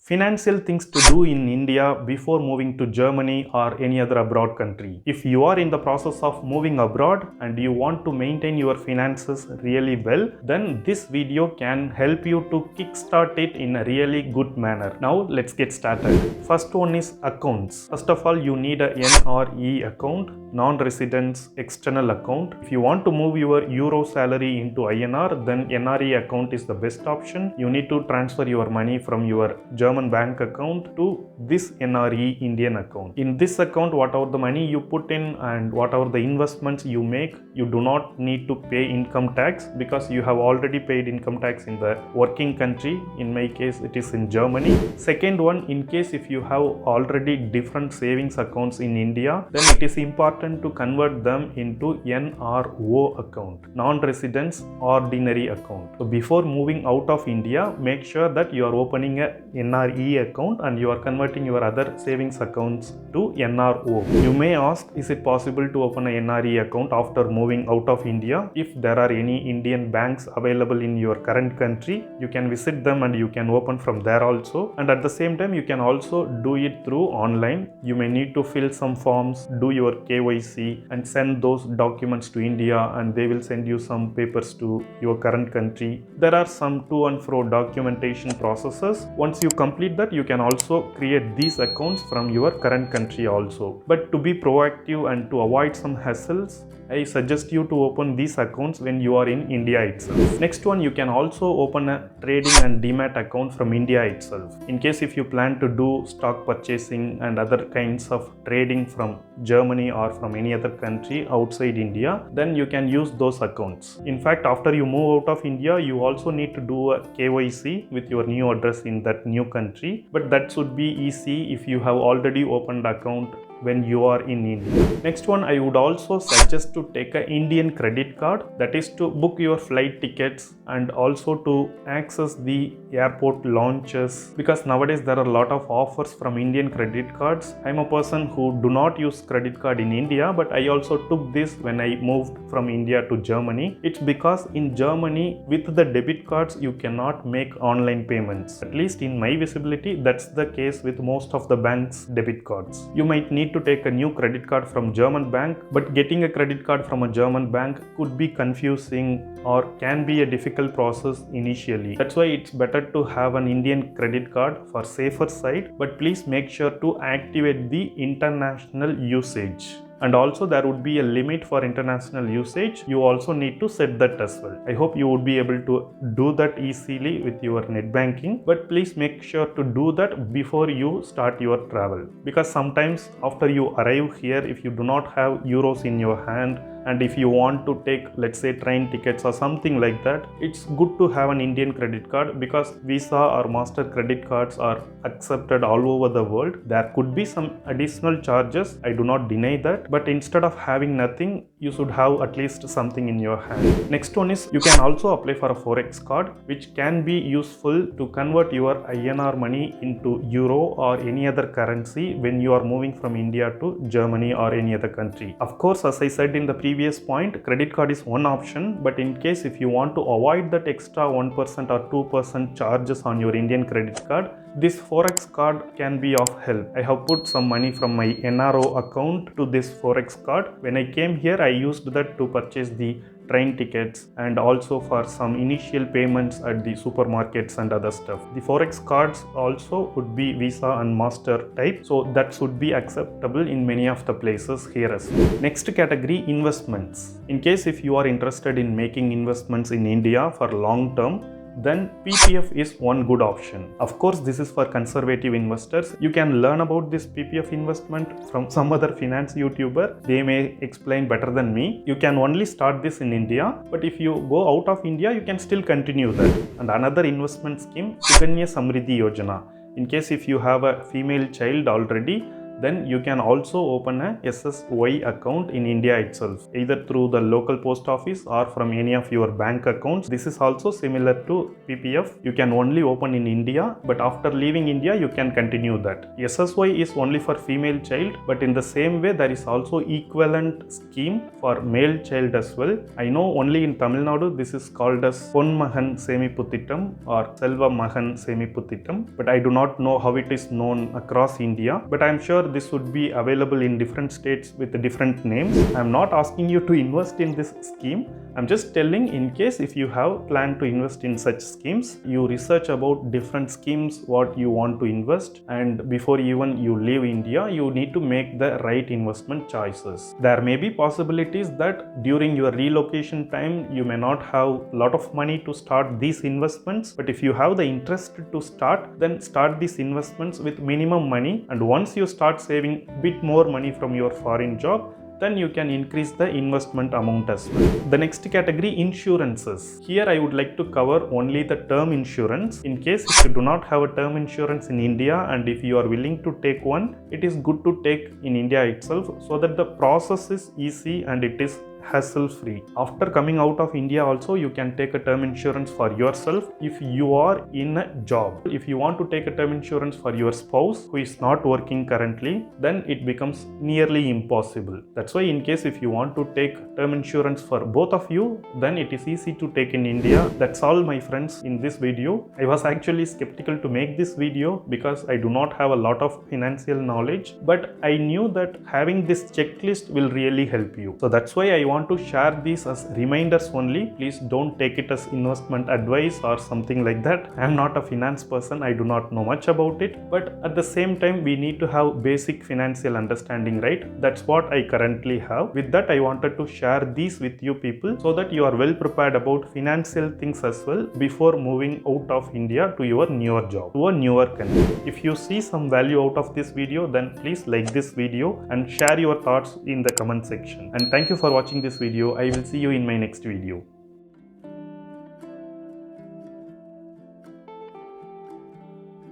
Financial things to do in India before moving to Germany or any other abroad country. If you are in the process of moving abroad and you want to maintain your finances really well, then this video can help you to kickstart it in a really good manner. Now let's get started. First one is accounts. First of all, you need a NRE account, non-residence external account. If you want to move your euro salary into INR, then NRE account is the best option. You need to transfer your money from your German bank account to this NRE Indian account. In this account, whatever the money you put in and whatever the investments you make, you do not need to pay income tax because you have already paid income tax in the working country. In my case, it is in Germany. Second one, in case if you have already different savings accounts in India, then it is important to convert them into NRO account, non-residence ordinary account. So before moving out of India, make sure that you are opening a NRE account and you are converting your other savings accounts to NRO. You may ask, is it possible to open a NRE account after moving out of India? If there are any Indian banks available in your current country, you can visit them and you can open from there also. And at the same time, you can also do it through online. You may need to fill some forms, do your KYC and send those documents to India, and they will send you some papers to your current country. There are some to and fro documentation processes. Once you complete that, you can also create these accounts from your current country also. But to be proactive and to avoid some hassles, I suggest you to open these accounts when you are in India itself. Next one, you can also open a trading and demat account from India itself. In case if you plan to do stock purchasing and other kinds of trading from Germany or from any other country outside India, then you can use those accounts. In fact, after you move out of India, you also need to do a KYC with your new address in that new country. But that should be easy if you have already opened account when you are in India. Next one, I would also suggest to take an Indian credit card, that is to book your flight tickets and also to access the airport launches, because nowadays there are a lot of offers from Indian credit cards. I'm a person who do not use credit card in India, but I also took this when I moved from India to Germany. It's because in Germany with the debit cards you cannot make online payments. At least in my visibility, that's the case with most of the bank's debit cards. You might need to take a new credit card from German bank, but getting a credit card from a German bank could be confusing or can be a difficult process initially. That's why it's better to have an Indian credit card for safer side, but please make sure to activate the international usage. And also there would be a limit for international usage. You also need to set that as well. I hope you would be able to do that easily with your net banking, but please make sure to do that before you start your travel, because sometimes after you arrive here, if you do not have euros in your hand and if you want to take, let's say, train tickets or something like that, it's good to have an Indian credit card, because Visa or Master credit cards are accepted all over the world. There could be some additional charges, I do not deny that, but instead of having nothing, you should have at least something in your hand. Next one is, you can also apply for a Forex card, which can be useful to convert your INR money into euro or any other currency when you are moving from India to Germany or any other country. Of course, as I said in the previous point, credit card is one option, but in case if you want to avoid that extra 1% or 2% charges on your Indian credit card, this Forex card can be of help. I have put some money from my NRO account to this Forex card. When I came here, I used that to purchase the train tickets and also for some initial payments at the supermarkets and other stuff. The Forex cards also would be Visa and Master type, so that should be acceptable in many of the places here as well. Next category, investments. In case if you are interested in making investments in India for long term, then PPF is one good option. Of course, this is for conservative investors. You can learn about this PPF investment from some other finance YouTuber. They may explain better than me. You can only start this in India, but if you go out of India, you can still continue that. And another investment scheme, sukanya samriddhi yojana. In case if you have a female child already, then you can also open a SSYA account in India itself, either through the local post office or from any of your bank accounts. This is also similar to PPF. You can only open in India, but after leaving India you can continue that. SSY is only for female child, but in the same way there is also equivalent scheme for male child as well. I know only in Tamil Nadu this is called as Pon Magan Semiputittam or Selva Magan Semiputittam, but I do not know how it is known across India, but I am sure this would be available in different states with different names. I am not asking you to invest in this scheme. I'm just telling, in case if you have planned to invest in such schemes, you research about different schemes, what you want to invest, and before even you leave India, you need to make the right investment choices. There may be possibilities that during your relocation time, you may not have a lot of money to start these investments, but if you have the interest to start, then start these investments with minimum money, and once you start saving a bit more money from your foreign job, then you can increase the investment amount as well. The next category, insurances. Here I would like to cover only the term insurance. In case if you do not have a term insurance in India and if you are willing to take one, it is good to take in India itself so that the process is easy and it is hassle-free. After coming out of India also, you can take a term insurance for yourself if you are in a job. If you want to take a term insurance for your spouse who is not working currently, then it becomes nearly impossible. That's why in case if you want to take term insurance for both of you, then it is easy to take in India. That's all, my friends, in this video. I was actually skeptical to make this video because I do not have a lot of financial knowledge, but I knew that having this checklist will really help you. So that's why I want to share these as reminders only. Please don't take it as investment advice or something like that. I am not a finance person. I do not know much about it, but at the same time we need to have basic financial understanding, right? That's what I currently have. With that, I wanted to share these with you people so that you are well prepared about financial things as well before moving out of India to your newer job, to a newer country. If you see some value out of this video, then please like this video and share your thoughts in the comment section. And thank you for watching this video. I will see you in my next video.